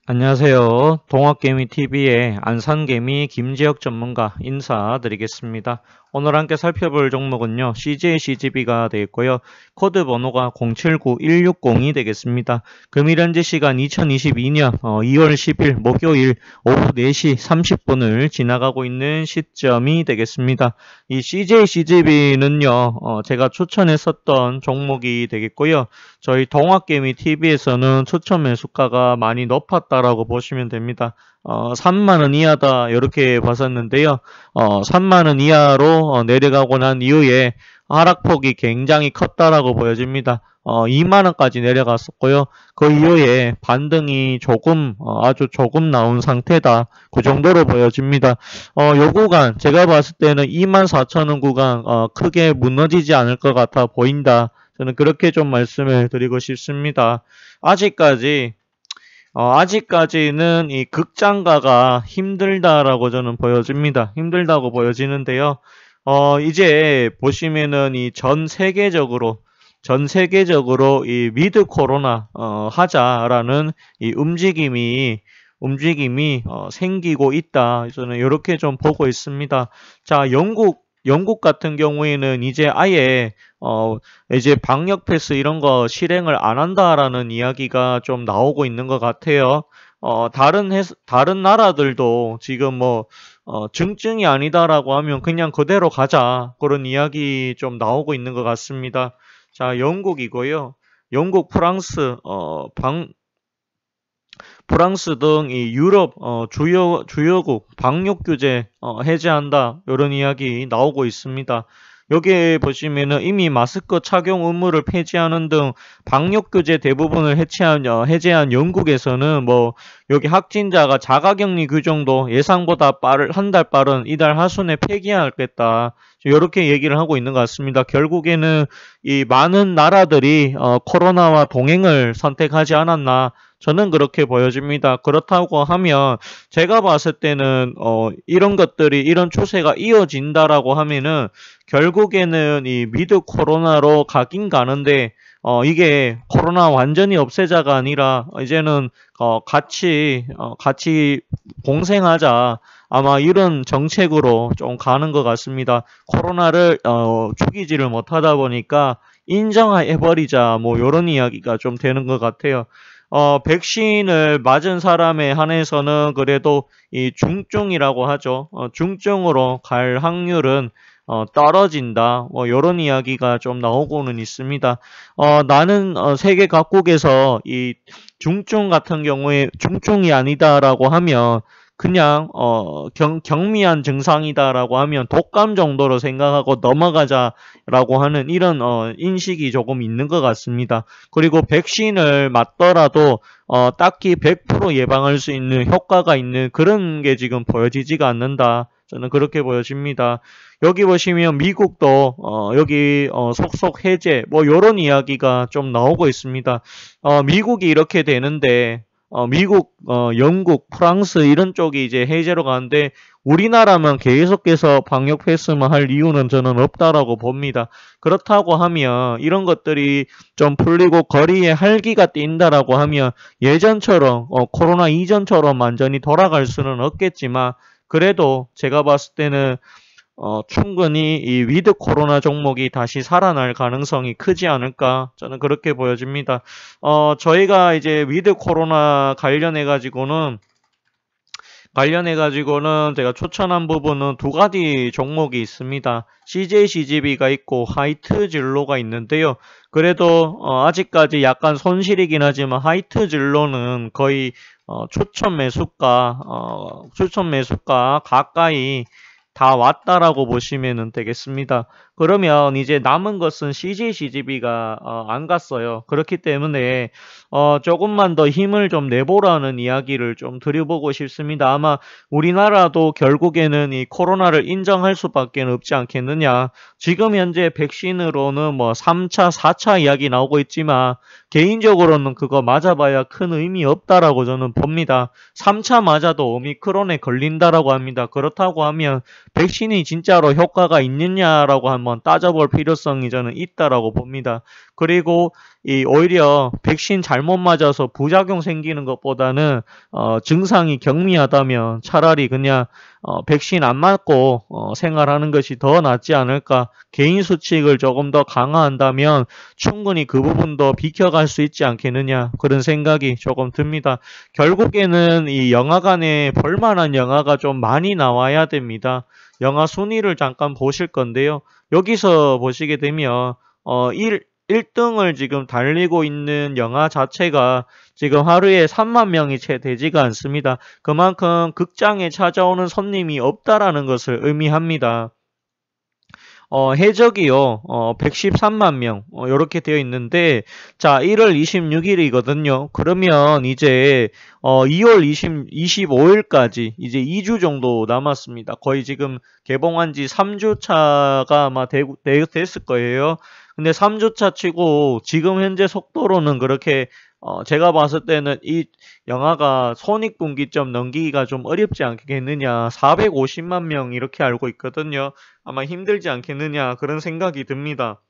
안녕하세요. 동학개미TV의 안산개미 김지혁 전문가 인사드리겠습니다. 오늘 함께 살펴볼 종목은요. CJ-CGB가 되겠고요. 코드 번호가 079160이 되겠습니다. 금일 현재 시간 2022년 2월 10일 목요일 오후 4시 30분을 지나가고 있는 시점이 되겠습니다. 이 CJ-CGB는요. 제가 추천했었던 종목이 되겠고요. 저희 동학개미TV에서는 추천 매수가가 많이 높았다라고 보시면 됩니다. 3만원 이하다 이렇게 봤었는데요. 3만원 이하로 내려가고 난 이후에 하락폭이 굉장히 컸다라고 보여집니다. 2만원까지 내려갔었고요. 그 이후에 반등이 조금 아주 조금 나온 상태다. 그 정도로 보여집니다. 요 구간 제가 봤을 때는 24,000원 구간 크게 무너지지 않을 것 같아 보인다. 저는 그렇게 좀 말씀을 드리고 싶습니다. 아직까지는 이 극장가가 힘들다라고 저는 보여집니다. 힘들다고 보여지는데요. 이제 보시면은 이 전 세계적으로 이 미드 코로나 하자라는 이 움직임이 생기고 있다. 저는 이렇게 좀 보고 있습니다. 자, 영국 같은 경우에는 이제 아예 이제 방역 패스 이런 거 실행을 안 한다라는 이야기가 좀 나오고 있는 것 같아요. 다른 나라들도 지금 증증이 아니다라고 하면 그냥 그대로 가자. 그런 이야기 좀 나오고 있는 것 같습니다. 자, 영국이고요. 영국, 프랑스 등 이 유럽 주요국 방역 규제 해제한다. 이런 이야기 나오고 있습니다. 여기에 보시면은 이미 마스크 착용 의무를 폐지하는 등 방역 규제 대부분을 해제한 영국에서는 여기 확진자가 자가격리 규정도 예상보다 한 달 빠른 이달 하순에 폐기하겠다. 이렇게 얘기를 하고 있는 것 같습니다. 결국에는 이 많은 나라들이 코로나와 동행을 선택하지 않았나. 저는 그렇게 보여집니다. 그렇다고 하면 제가 봤을 때는 이런 추세가 이어진다라고 하면은 결국에는 이 미드 코로나로 가긴 가는데 이게 코로나 완전히 없애자가 아니라 이제는 같이 공생하자. 아마 이런 정책으로 좀 가는 것 같습니다. 코로나를 죽이지를 못하다 보니까 인정해버리자. 이런 이야기가 좀 되는 것 같아요. 백신을 맞은 사람에 한해서는 그래도 이 중증이라고 하죠. 중증으로 갈 확률은 떨어진다. 요런 이야기가 좀 나오고는 있습니다. 나는 세계 각국에서 이 중증 같은 경우에 중증이 아니다라고 하면 그냥 경미한 증상이다라고 하면 독감 정도로 생각하고 넘어가자라고 하는 이런 인식이 조금 있는 것 같습니다. 그리고 백신을 맞더라도 딱히 100% 예방할 수 있는 효과가 있는 그런 게 지금 보여지지가 않는다. 저는 그렇게 보여집니다. 여기 보시면 미국도 여기 속속 해제 요런 이야기가 좀 나오고 있습니다. 미국이 이렇게 되는데 미국, 영국, 프랑스 이런 쪽이 이제 해제로 가는데 우리나라만 계속해서 방역 패스만 할 이유는 저는 없다라고 봅니다. 그렇다고 하면 이런 것들이 좀 풀리고 거리에 활기가 뛴다라고 하면 예전처럼 코로나 이전처럼 완전히 돌아갈 수는 없겠지만 그래도 제가 봤을 때는 충분히 이 위드 코로나 종목이 다시 살아날 가능성이 크지 않을까 저는 그렇게 보여집니다. 저희가 이제 위드 코로나 관련해가지고는 제가 추천한 부분은 두 가지 종목이 있습니다. CJ-CGB가 있고 하이트 진로가 있는데요. 그래도 아직까지 약간 손실이긴 하지만 하이트 진로는 거의 추천 매수가 가까이 다 왔다라고 보시면 되겠습니다. 그러면 이제 남은 것은 CJ-CGB가 안 갔어요. 그렇기 때문에 조금만 더 힘을 좀 내보라는 이야기를 좀 드려보고 싶습니다. 아마 우리나라도 결국에는 이 코로나를 인정할 수밖에 없지 않겠느냐. 지금 현재 백신으로는 3차, 4차 이야기 나오고 있지만 개인적으로는 그거 맞아봐야 큰 의미 없다라고 저는 봅니다. 3차 맞아도 오미크론에 걸린다라고 합니다. 그렇다고 하면 백신이 진짜로 효과가 있느냐라고 하면 한번 따져볼 필요성이 저는 있다라고 봅니다. 그리고 이 오히려 백신 잘못 맞아서 부작용 생기는 것보다는 증상이 경미하다면 차라리 그냥 백신 안 맞고 생활하는 것이 더 낫지 않을까. 개인 수칙을 조금 더 강화한다면 충분히 그 부분도 비켜갈 수 있지 않겠느냐, 그런 생각이 조금 듭니다. 결국에는 이 영화관에 볼만한 영화가 좀 많이 나와야 됩니다. 영화 순위를 잠깐 보실 건데요. 여기서 보시게 되면 1등을 지금 달리고 있는 영화 자체가 지금 하루에 3만 명이 채 되지가 않습니다. 그만큼 극장에 찾아오는 손님이 없다라는 것을 의미합니다. 해적이요, 113만 명, 요렇게 되어 있는데, 자, 1월 26일이거든요. 그러면 이제, 2월 25일까지 이제 2주 정도 남았습니다. 거의 지금 개봉한 지 3주 차가 아마 됐을 거예요. 근데 3주 차 치고 지금 현재 속도로는 그렇게 제가 봤을 때는 이 영화가 손익분기점 넘기기가 좀 어렵지 않겠느냐. 450만 명 이렇게 알고 있거든요. 아마 힘들지 않겠느냐, 그런 생각이 듭니다.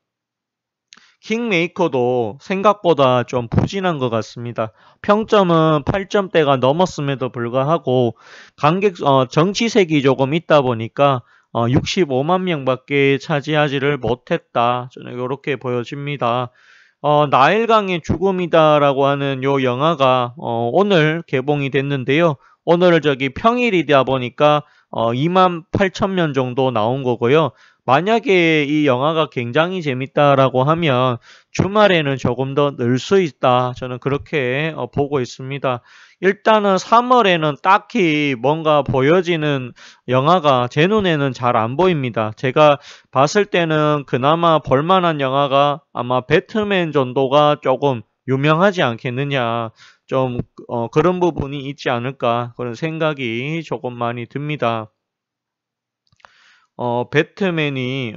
킹메이커도 생각보다 좀 부진한 것 같습니다. 평점은 8점대가 넘었음에도 불구하고 정치색이 조금 있다 보니까 65만 명밖에 차지하지를 못했다. 저는 이렇게 보여집니다. 나일강의 죽음이다라고 하는 요 영화가 오늘 개봉이 됐는데요. 오늘 평일이다 보니까 2만 8천 명 정도 나온 거고요. 만약에 이 영화가 굉장히 재밌다라고 하면 주말에는 조금 더 늘 수 있다. 저는 그렇게 보고 있습니다. 일단은 3월에는 딱히 뭔가 보여지는 영화가 제 눈에는 잘 안 보입니다. 제가 봤을 때는 그나마 볼만한 영화가 아마 배트맨 정도가 조금 유명하지 않겠느냐. 좀 그런 부분이 있지 않을까, 그런 생각이 조금 많이 듭니다. 배트맨이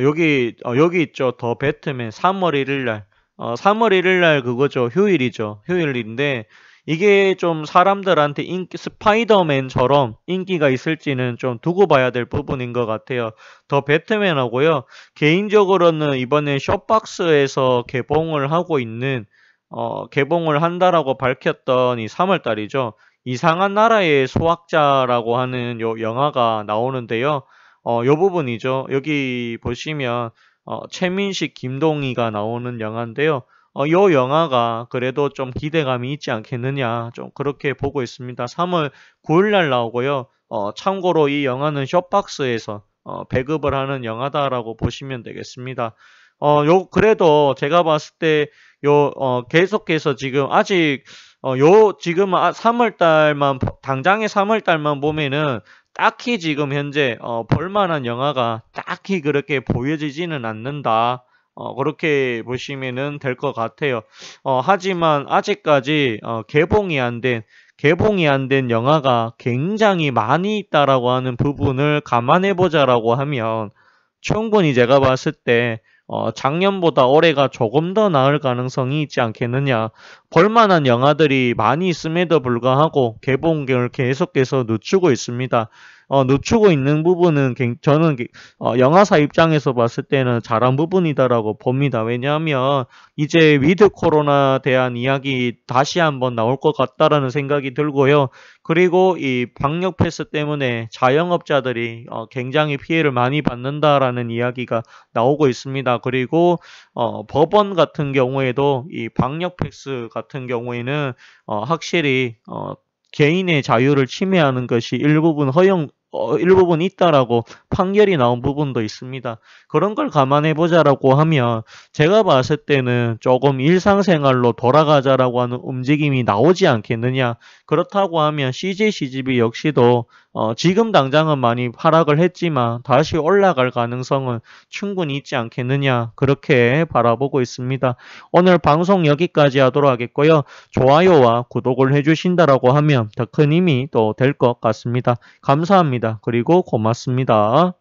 여기 있죠. 더 배트맨 3월 1일 날. 3월 1일 날 그거죠. 휴일이죠. 휴일인데 이게 좀 사람들한테 스파이더맨처럼 인기가 있을지는 좀 두고 봐야 될 부분인 것 같아요. 더 배트맨하고요. 개인적으로는 이번에 숍박스에서 개봉을 하고 있는 개봉을 한다라고 밝혔던 이 3월 달이죠. 이상한 나라의 소학자라고 하는 요 영화가 나오는데요. 요 부분이죠. 여기 보시면 최민식, 김동희가 나오는 영화인데요. 요 영화가 그래도 좀 기대감이 있지 않겠느냐, 좀 그렇게 보고 있습니다. 3월 9일 날 나오고요. 참고로 이 영화는 숍박스에서 배급을 하는 영화다라고 보시면 되겠습니다. 그래도 제가 봤을 때 계속해서 지금 아직 지금 3월 달만, 당장의 3월 달만 보면은 딱히 지금 현재 볼만한 영화가 딱히 그렇게 보여지지는 않는다. 그렇게 보시면은 될 것 같아요. 하지만 아직까지 개봉이 안 된 영화가 굉장히 많이 있다라고 하는 부분을 감안해 보자라고 하면 충분히 제가 봤을 때 작년보다 올해가 조금 더 나을 가능성이 있지 않겠느냐. 볼만한 영화들이 많이 있음에도 불구하고 개봉을 계속해서 늦추고 있습니다. 늦추고 있는 부분은 저는 영화사 입장에서 봤을 때는 잘한 부분이다라고 봅니다. 왜냐하면 이제 위드 코로나 대한 이야기 다시 한번 나올 것 같다라는 생각이 들고요. 그리고 이 방역 패스 때문에 자영업자들이 굉장히 피해를 많이 받는다라는 이야기가 나오고 있습니다. 그리고 법원 같은 경우에도 이 방역 패스 같은 경우에는 확실히 개인의 자유를 침해하는 것이 일부분 있다라고 판결이 나온 부분도 있습니다. 그런 걸 감안해 보자라고 하면 제가 봤을 때는 조금 일상생활로 돌아가자라고 하는 움직임이 나오지 않겠느냐. 그렇다고 하면 CJ/CGV 역시도 지금 당장은 많이 하락을 했지만 다시 올라갈 가능성은 충분히 있지 않겠느냐, 그렇게 바라보고 있습니다. 오늘 방송 여기까지 하도록 하겠고요. 좋아요와 구독을 해주신다라고 하면 더 큰 힘이 또 될 것 같습니다. 감사합니다. 그리고 고맙습니다.